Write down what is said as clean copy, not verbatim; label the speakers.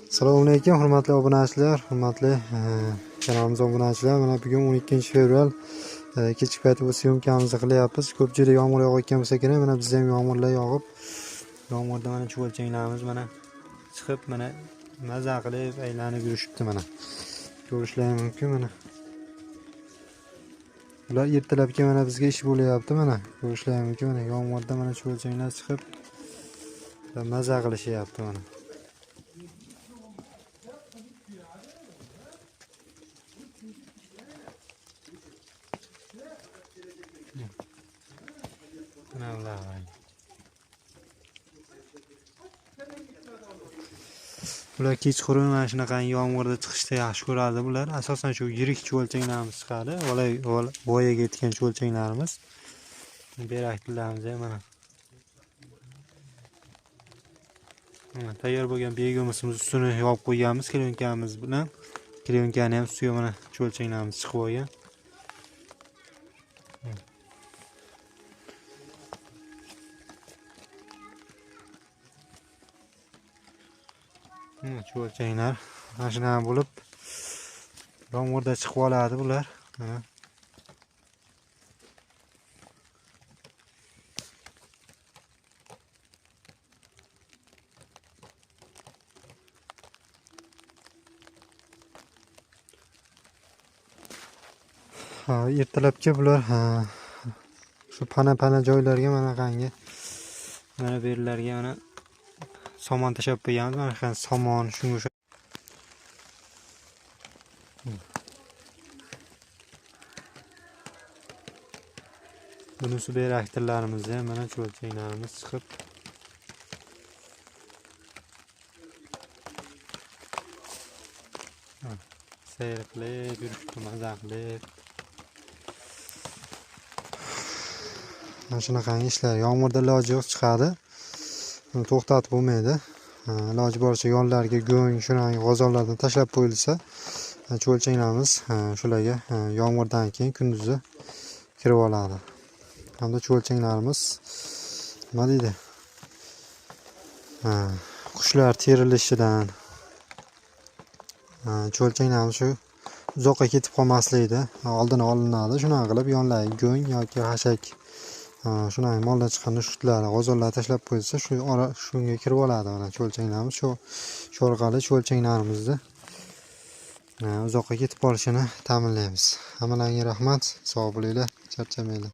Speaker 1: Assalomu alaykum, hurmatli obunachilar, hurmatli kanalimiz obunachilar. Mana bugun 12-fevral kechki payt bu syomkamizni qilyapmiz. Ko'pchilik yomg'ir yog'ayotgan bo'lsa kerak, mana bizda ham yomg'irlar yog'ib, yomg'irda mana chuvalchanglarimiz mana chiqib, mana maza qilib aylanib yurishibdi mana. Ko'rishlaring mumkin mana. Ular ertalabga mana bizga ish bo'layapti mana. Ko'rishlaring mumkin mana yomg'irda mana chuvalchanglar chiqib maza qilishyapti mana. Bular kechqurun mana shunaqa yomg'irda chiqishda yaxshi ko'radi bular. Asosan shu yirik chuvalchanglarimiz chiqadi. Voyaga yetgan chuvalchanglarimiz. Beraktillarimiz ham mana. Tayyor bo'lgan begimizimiz ustini yopib qo'yganmiz kelyonkamiz bilan. Kelyonkani ham ustiga mana chuvalchanglarimiz chiqib olgan. Chuvalchanglar mana shunaqa bo'lib yomg'irda chiqib oladi bular. Ertalabki bular shu pana joylarga mana qangi mana bu yerlarga mana somon tashab qo'yganmiz. Mana shu somon shunga bunisi beraktillarimiz ham mana chuvalchanglarimiz chiqib sayr qilib yurishdi, maza qilib. Mana shunaqangi ishlar yomg'irda iloji yo'q chiqadi. To'xtatib bo'lmaydi. Iloji boricha yonlariga go'ng, shunaqangi g'ozorlardan tashlab qo'yilsa, chuvalchanglarimiz shularga yomg'irdan keyin kunduzi kirib oladi. Hamda chuvalchanglarimiz nima deydi? Qushlar terilishidan chuvalchanglarimiz shu uzoqqa ketib qolmaslikda oldini olinadi. Shunaqa qilib yonlariga go'ng yoki xashak shunaqa moldan chiqqan ushlar, g'ozorlar tashlab qo'yilsa, shunga kirib oladi mana chuvalchanglarimiz. Shu orqali chuvalchanglarimizni uzoqqa ketib qolishini ta'minlaymiz. Hammalarga rahmat, sog' bo'linglar, charchamanglar.